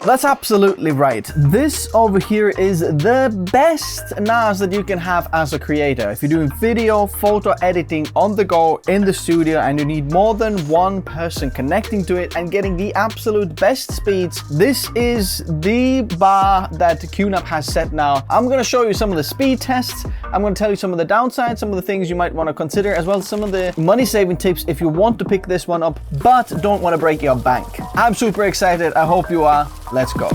That's absolutely right. This over here is the best NAS that you can have as a creator. If you're doing video, photo editing on the go in the studio and you need more than one person connecting to it and getting the absolute best speeds, this is the bar that QNAP has set now. I'm going to show you some of the speed tests. I'm going to tell you some of the downsides, some of the things you might want to consider, as well as some of the money saving tips if you want to pick this one up but don't want to break your bank. I'm super excited. I hope you are. Let's go.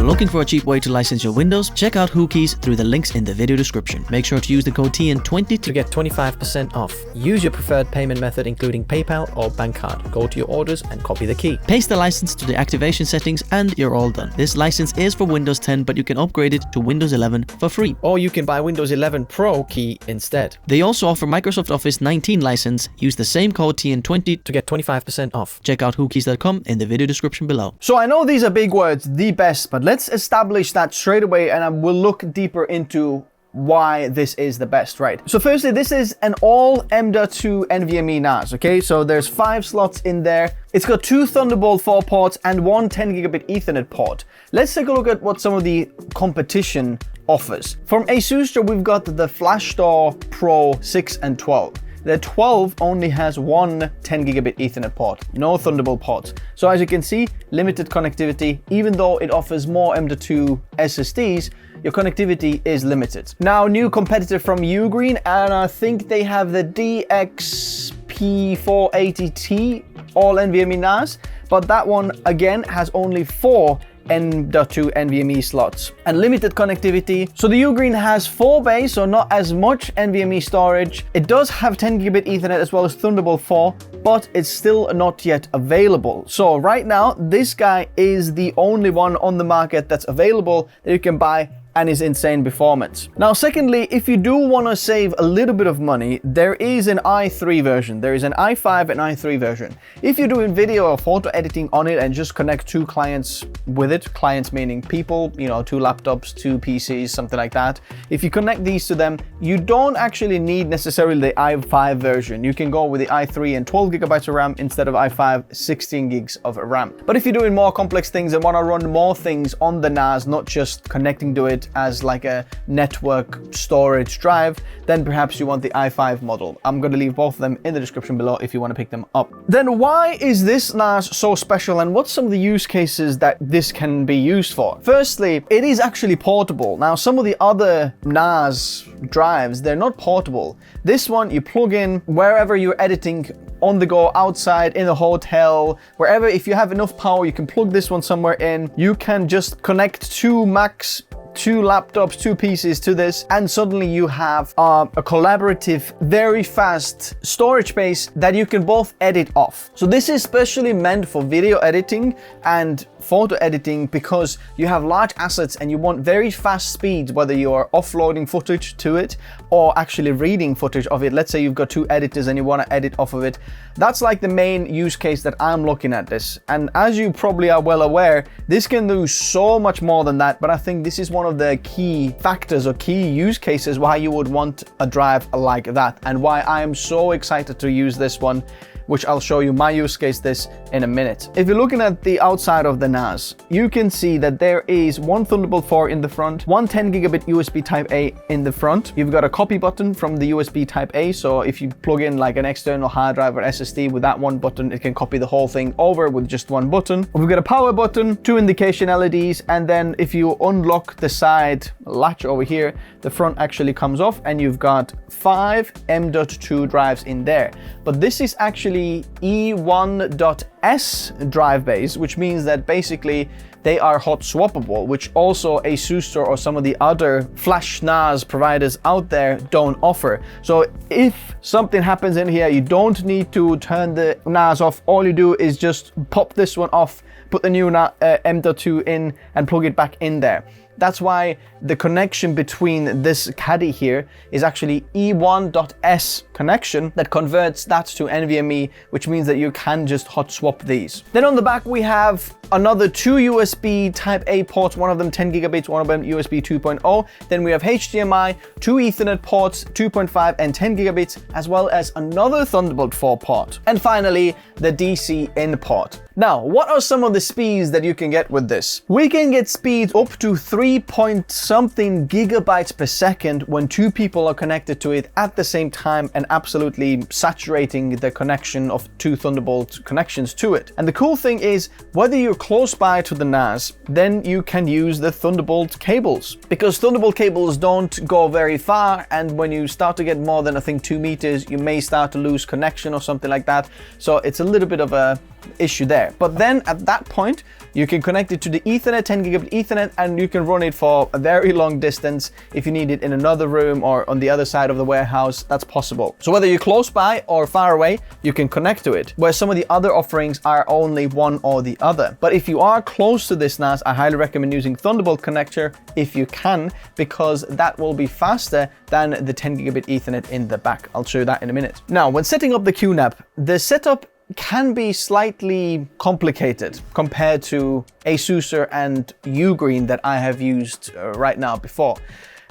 Looking for a cheap way to license your Windows? Check out WhoKeys through the links in the video description. Make sure to use the code TN20 to get 25% off. Use your preferred payment method including PayPal or bank card. Go to your orders and copy the key. Paste the license to the activation settings and you're all done. This license is for Windows 10, but you can upgrade it to Windows 11 for free. Or you can buy Windows 11 Pro key instead. They also offer Microsoft Office 19 license. Use the same code TN20 to get 25% off. Check out whokeys.com in the video description below. So I know these are big words, the best, but let's establish that straight away and we'll look deeper into why this is the best, right? So firstly, this is an all M.2 NVMe NAS, okay? So there's 5 slots in there. It's got 2 Thunderbolt 4 ports and 1 10 gigabit Ethernet port. Let's take a look at what some of the competition offers. From Asus, we've got the FlashStore Pro 6 and 12. The 12 only has 1 10 gigabit Ethernet port, no Thunderbolt ports. So as you can see, limited connectivity. Even though it offers more M.2 SSDs, your connectivity is limited. Now, new competitor from Ugreen, and I think they have the DXP480T all NVMe NAS, but that one again has only 4 N.2 NVMe slots and limited connectivity. So the Ugreen has 4 bays, so not as much NVMe storage. It does have 10 gigabit Ethernet as well as Thunderbolt 4, but it's still not yet available. So right now, this guy is the only one on the market that's available that you can buy and is insane performance. Now, secondly, if you do want to save a little bit of money, there is an i3 version. There is an i5 and i3 version. If you're doing video or photo editing on it and just connect 2 clients with it, clients meaning people, you know, 2 laptops, 2 PCs, something like that. If you connect these to them, you don't actually need necessarily the i5 version. You can go with the i3 and 12 gigabytes of RAM instead of i5 16 gigs of RAM. But if you're doing more complex things and want to run more things on the NAS, not just connecting to it as like a network storage drive, then perhaps you want the i5 model. I'm going to leave both of them in the description below if you want to pick them up. Then why is this NAS so special and what's some of the use cases that this can be used for? Firstly, it is actually portable. Now, some of the other NAS drives, they're not portable. This one you plug in wherever you're editing, on the go, outside, in a hotel, wherever. If you have enough power, you can plug this one somewhere in. You can just connect 2 laptops, 2 PCs to this, and suddenly you have a collaborative, very fast storage space that you can both edit off. So this is specially meant for video editing and photo editing because you have large assets and you want very fast speeds, whether you are offloading footage to it or actually reading footage of it. Let's say you've got 2 editors and you want to edit off of it. That's like the main use case that I'm looking at this. And as you probably are well aware, this can do so much more than that, but I think this is one of the key factors or key use cases why you would want a drive like that and why I am so excited to use this one, which I'll show you my use case this in a minute. If you're looking at the outside of the NAS, you can see that there is 1 Thunderbolt 4 in the front, 1 10 gigabit USB Type A in the front. You've got a copy button from the USB Type A, so if you plug in like an external hard drive or SSD with that one button, it can copy the whole thing over with just 1 button. We've got a power button, 2 indication LEDs, and then if you unlock the side latch over here, the front actually comes off and you've got 5 M.2 drives in there. But this is actually E1.S drive base, which means that basically they are hot swappable, which also Asus or some of the other flash NAS providers out there don't offer. So if something happens in here, you don't need to turn the NAS off. All you do is just pop this one off, put the new M.2 in and plug it back in there. That's why the connection between this caddy here is actually E1.S connection that converts that to NVMe, which means that you can just hot swap these. Then on the back we have another 2 USB Type A ports, one of them 10 gigabits, one of them USB 2.0. Then we have HDMI, 2 Ethernet ports, 2.5 and 10 gigabits, as well as another Thunderbolt 4 port. And finally, the DC in port. Now, what are some of the speeds that you can get with this? We can get speeds up to 3-point-something gigabytes per second when 2 people are connected to it at the same time and absolutely saturating the connection of 2 Thunderbolt connections to it. And the cool thing is, whether you're close by to the NAS, then you can use the Thunderbolt cables. Because Thunderbolt cables don't go very far, and when you start to get more than, I think, 2 meters, you may start to lose connection or something like that. So it's a little bit of a issue there. But then at that point, you can connect it to the Ethernet, 10 gigabit Ethernet, and you can run it for a very long distance. If you need it in another room or on the other side of the warehouse, that's possible. So whether you're close by or far away, you can connect to it, where some of the other offerings are only one or the other. But if you are close to this NAS, I highly recommend using Thunderbolt connector if you can, because that will be faster than the 10 gigabit Ethernet in the back. I'll show you that in a minute. Now, when setting up the QNAP, the setup can be slightly complicated compared to ASUS and Ugreen that I have used right now before.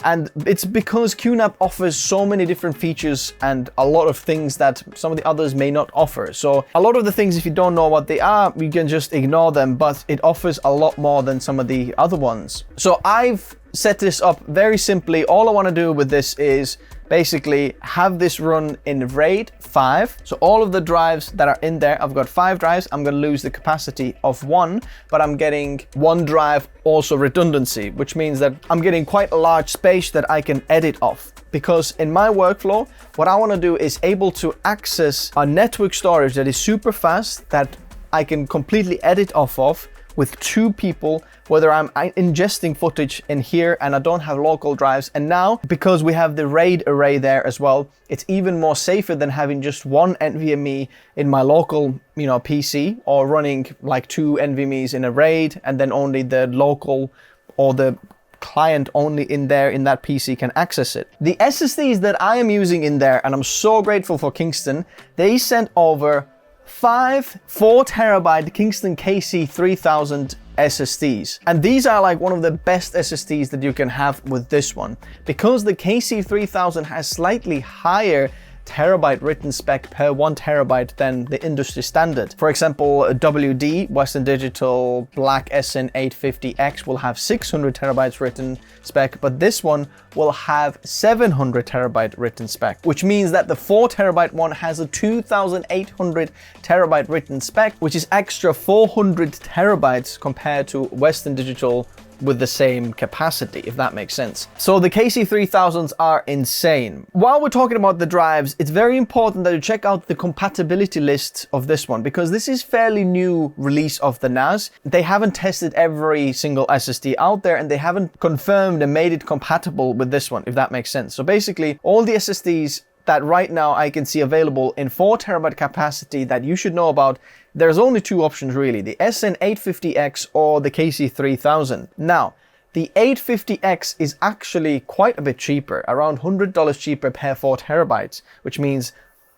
And it's because QNAP offers so many different features and a lot of things that some of the others may not offer. So a lot of the things, if you don't know what they are, you can just ignore them, but it offers a lot more than some of the other ones. So I've set this up very simply. All I want to do with this is basically have this run in RAID 5. So all of the drives that are in there, I've got 5 drives. I'm going to lose the capacity of 1, but I'm getting 1 drive also redundancy, which means that I'm getting quite a large space that I can edit off. Because in my workflow, what I want to do is able to access a network storage that is super fast, that I can completely edit off of with 2 people, whether I'm ingesting footage in here and I don't have local drives. And now, because we have the RAID array there as well, it's even more safer than having just 1 NVMe in my local, PC, or running like 2 NVMe's in a RAID, and then only the local or the client only in there in that PC can access it. The SSDs that I am using in there, and I'm so grateful for Kingston, they sent over 5 4TB Kingston KC3000 SSDs. And these are like one of the best SSDs that you can have with this one, because the KC3000 has slightly higher terabyte written spec per 1 terabyte than the industry standard. For example, WD, Western Digital Black SN850X will have 600 terabytes written spec, but this one will have 700 terabyte written spec, which means that the 4 terabyte one has a 2800 terabyte written spec, which is extra 400 terabytes compared to Western Digital with the same capacity, if that makes sense. So the KC3000s are insane. While we're talking about the drives, it's very important that you check out the compatibility list of this one, because this is fairly new release of the NAS. They haven't tested every single SSD out there, and they haven't confirmed and made it compatible with this one, if that makes sense. So basically, all the SSDs that right now I can see available in 4 terabyte capacity that you should know about, there's only 2 options really, the SN850X or the KC3000. Now, the 850X is actually quite a bit cheaper, around $100 cheaper per 4 terabytes, which means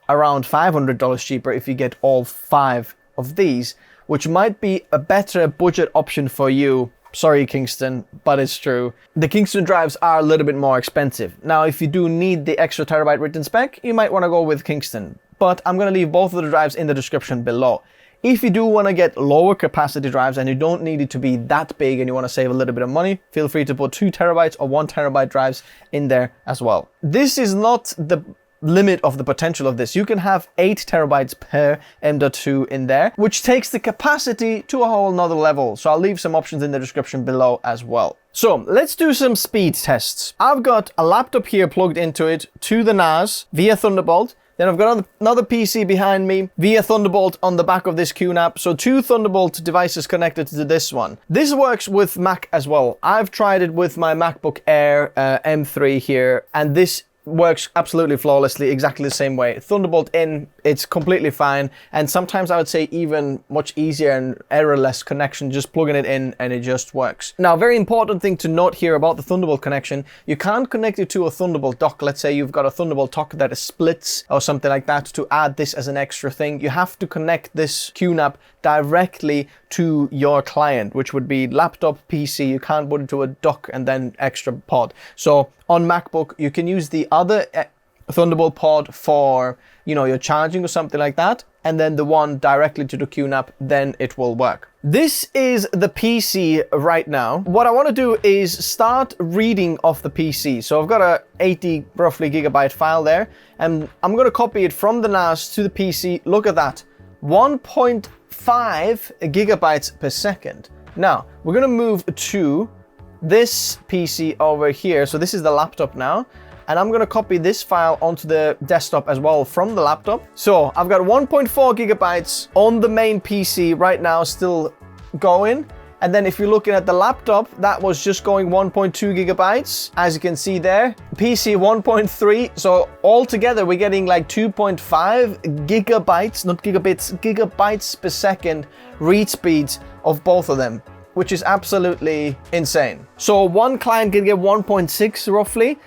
around $500 cheaper if you get all 5 of these, which might be a better budget option for you. Sorry, Kingston, but it's true. The Kingston drives are a little bit more expensive. Now, if you do need the extra terabyte written spec, you might want to go with Kingston, but I'm going to leave both of the drives in the description below. If you do want to get lower capacity drives and you don't need it to be that big and you want to save a little bit of money, feel free to put 2 terabytes or 1 terabyte drives in there as well. This is not the limit of the potential of this. You can have 8 terabytes per M.2 in there, which takes the capacity to a whole nother level. So I'll leave some options in the description below as well. So let's do some speed tests. I've got a laptop here plugged into it to the NAS via Thunderbolt. Then I've got another PC behind me via Thunderbolt on the back of this QNAP. So 2 Thunderbolt devices connected to this one. This works with Mac as well. I've tried it with my MacBook Air M3 here, and this works absolutely flawlessly, exactly the same way. Thunderbolt in, it's completely fine. And sometimes I would say even much easier and errorless connection, just plugging it in and it just works. Now, very important thing to note here about the Thunderbolt connection, you can't connect it to a Thunderbolt dock. Let's say you've got a Thunderbolt dock that splits or something like that to add this as an extra thing. You have to connect this QNAP directly to your client, which would be laptop, PC. You can't put it to a dock and then extra pod. So on MacBook, you can use the other Thunderbolt pod for, you know, your charging or something like that, and then the one directly to the QNAP, then it will work. This is the PC right now. What I want to do is start reading off the PC. So I've got a 80 roughly gigabyte file there, and I'm going to copy it from the NAS to the PC. Look at that, 1.5 gigabytes per second. Now we're going to move to this PC over here. So this is the laptop now, and I'm going to copy this file onto the desktop as well from the laptop. So I've got 1.4 gigabytes on the main PC right now still going. And then if you're looking at the laptop, that was just going 1.2 gigabytes, as you can see there. PC 1.3. So altogether, we're getting like 2.5 gigabytes, not gigabits, gigabytes per second read speeds of both of them, which is absolutely insane. So one client can get 1.6 roughly,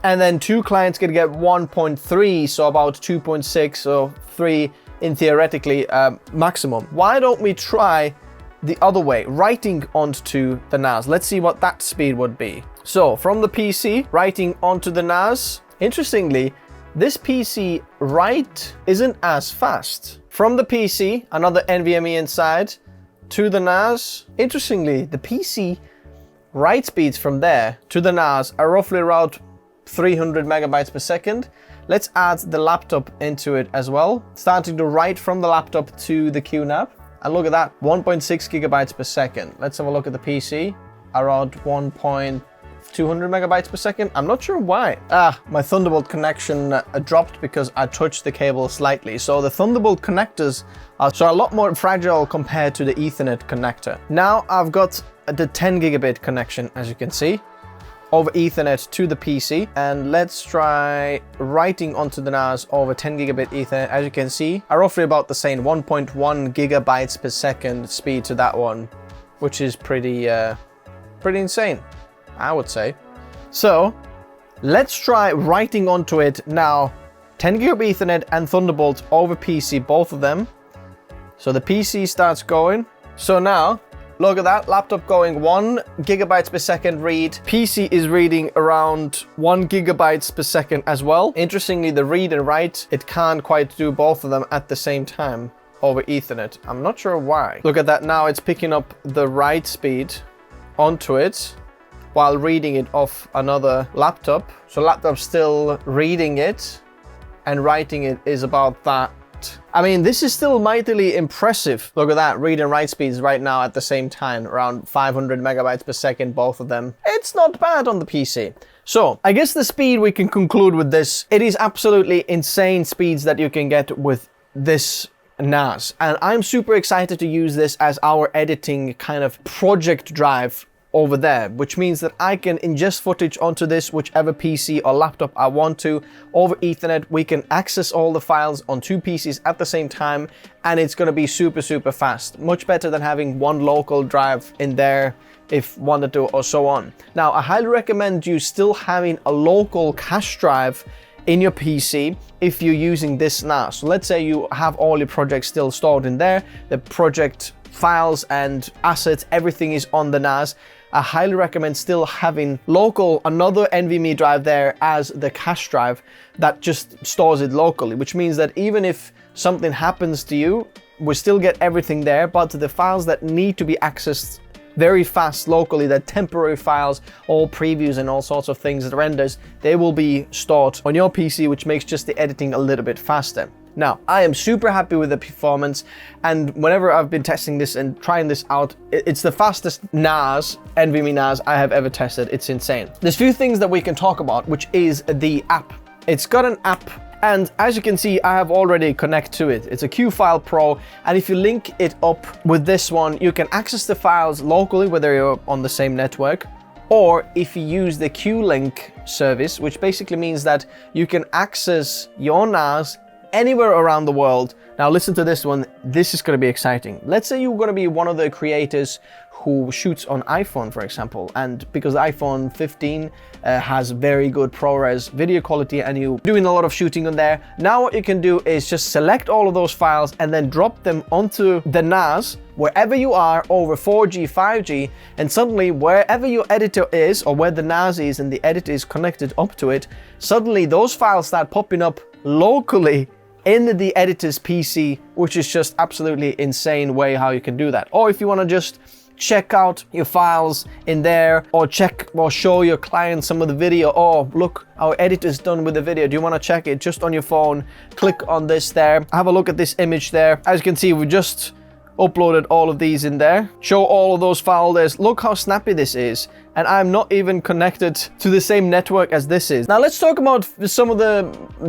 and then two clients can get 1.3, so about 2.6 or 3 in theoretically maximum. Why don't we try the other way, writing onto the NAS? Let's see what that speed would be. So from the PC, writing onto the NAS. Interestingly, this PC write isn't as fast. From the PC, another NVMe inside, to the NAS. Interestingly, the PC write speeds from there to the NAS are roughly around 300 megabytes per second. Let's add the laptop into it as well. Starting to write from the laptop to the QNAP. And look at that, 1.6 gigabytes per second. Let's have a look at the PC. Around 1.200 megabytes per second. I'm not sure why. My Thunderbolt connection dropped because I touched the cable slightly. So the Thunderbolt connectors are a lot more fragile compared to the Ethernet connector. Now I've got the 10 gigabit connection, as you can see, over Ethernet to the PC, and let's try writing onto the NAS over 10 gigabit Ethernet. As you can see, are roughly about the same, 1.1 gigabytes per second speed to that one, which is pretty insane, I would say. So let's try writing onto it now, 10 gigabit Ethernet and Thunderbolt over PC, both of them. So the PC starts going. So now look at that, laptop going 1 gigabytes per second read. PC is reading around 1 gigabytes per second as well. Interestingly, the read and write, it can't quite do both of them at the same time over Ethernet. I'm not sure why. Look at that, now it's picking up the write speed onto it while reading it off another laptop. So laptop's still reading it, and writing it is about that. I mean, this is still mightily impressive. Look at that, read and write speeds right now at the same time, around 500 megabytes per second, both of them. It's not bad on the PC. So I guess the speed we can conclude with this, it is absolutely insane speeds that you can get with this NAS. And I'm super excited to use this as our editing kind of project drive over there, which means that I can ingest footage onto this, whichever PC or laptop I want to. Over Ethernet, we can access all the files on two PCs at the same time, and it's going to be super, super fast. Much better than having one local drive in there if wanted to, or so on. Now, I highly recommend you still having a local cache drive in your PC if you're using this NAS. So let's say you have all your projects still stored in there, the project files and assets, everything is on the NAS. I highly recommend still having local, another NVMe drive there as the cache drive that just stores it locally, which means that even if something happens to you, we still get everything there, but the files that need to be accessed very fast locally, the temporary files, all previews and all sorts of things, the renders, they will be stored on your PC, which makes just the editing a little bit faster. Now, I am super happy with the performance, and whenever I've been testing this and trying this out, it's the fastest NAS, NVMe NAS I have ever tested. It's insane. There's a few things that we can talk about, which is the app. It's got an app, and as you can see, I have already connected to it. It's a QFile Pro, and if you link it up with this one, you can access the files locally, whether you're on the same network, or if you use the Q-Link service, which basically means that you can access your NAS anywhere around the world. Now listen to this one, this is going to be exciting. Let's say you're going to be one of the creators who shoots on iPhone, for example, and because the iPhone 15 has very good ProRes video quality and you're doing a lot of shooting on there, now what you can do is just select all of those files and then drop them onto the NAS wherever you are over 4G, 5G, and suddenly wherever your editor is or where the NAS is and the editor is connected up to it, suddenly those files start popping up locally in the editor's PC, which is just absolutely insane way how you can do that. Or if you want to just check out your files in there, or check or show your client some of the video. Oh, look, our editor's done with the video. Do you want to check it just on your phone? Click on this there. Have a look at this image there. As you can see, we just uploaded all of these in there. Show all of those files there. Look how snappy this is. And I'm not even connected to the same network as this is. Now let's talk about some of the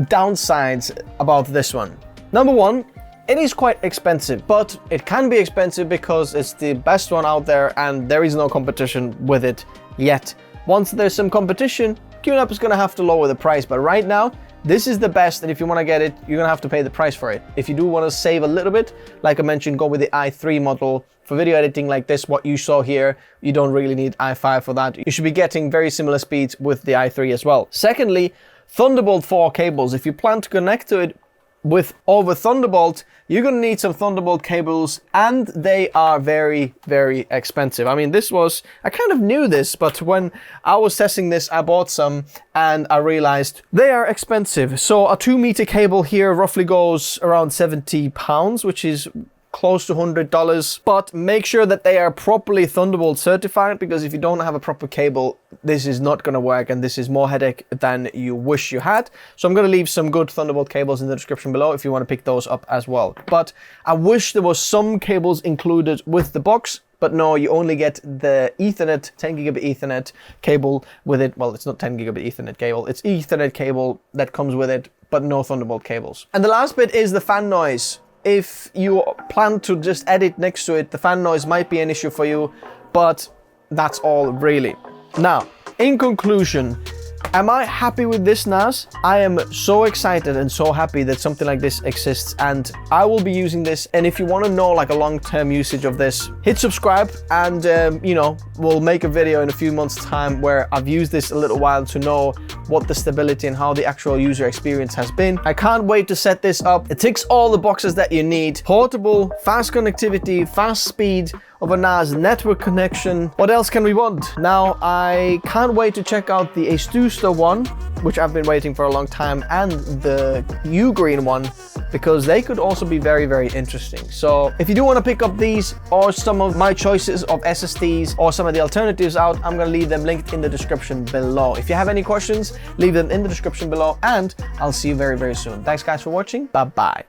downsides about this one. Number one, it is quite expensive, but it can be expensive because it's the best one out there and there is no competition with it yet. Once there's some competition, QNAP is gonna have to lower the price, but right now, this is the best, and if you want to get it, you're gonna have to pay the price for it. If you do want to save a little bit, like I mentioned, go with the i3 model. For video editing like this, what you saw here, you don't really need i5 for that. You should be getting very similar speeds with the i3 as well. Secondly, Thunderbolt 4 cables. If you plan to connect to it with over Thunderbolt, you're gonna need some Thunderbolt cables, and they are very, very expensive. I mean, I kind of knew this, but when I was testing this, I bought some and I realized they are expensive. So a 2-meter cable here roughly goes around £70, which is close to $100, but make sure that they are properly Thunderbolt certified, because if you don't have a proper cable, this is not going to work, and this is more headache than you wish you had. So I'm going to leave some good Thunderbolt cables in the description below if you want to pick those up as well. But I wish there was some cables included with the box, but no, you only get the Ethernet, 10 gigabit Ethernet cable with it. Well, it's not 10 gigabit Ethernet cable, it's Ethernet cable that comes with it, but no Thunderbolt cables. And the last bit is the fan noise. If you plan to just edit next to it, the fan noise might be an issue for you, but that's all really. Now, in conclusion, am I happy with this NAS? I am so excited and so happy that something like this exists, and I will be using this. And if you want to know like a long-term usage of this, hit subscribe, and you know, we'll make a video in a few months time where I've used this a little while to know what the stability and how the actual user experience has been. I can't wait to set this up. It ticks all the boxes that you need. Portable, fast connectivity, fast speed of a NAS, network connection. What else can we want? Now, I can't wait to check out the Astusta one, which I've been waiting for a long time, and the Ugreen one, because they could also be very, very interesting. So if you do want to pick up these or some of my choices of SSDs or some of the alternatives out, I'm going to leave them linked in the description below. If you have any questions, leave them in the description below, and I'll see you very, very soon. Thanks guys for watching. Bye bye.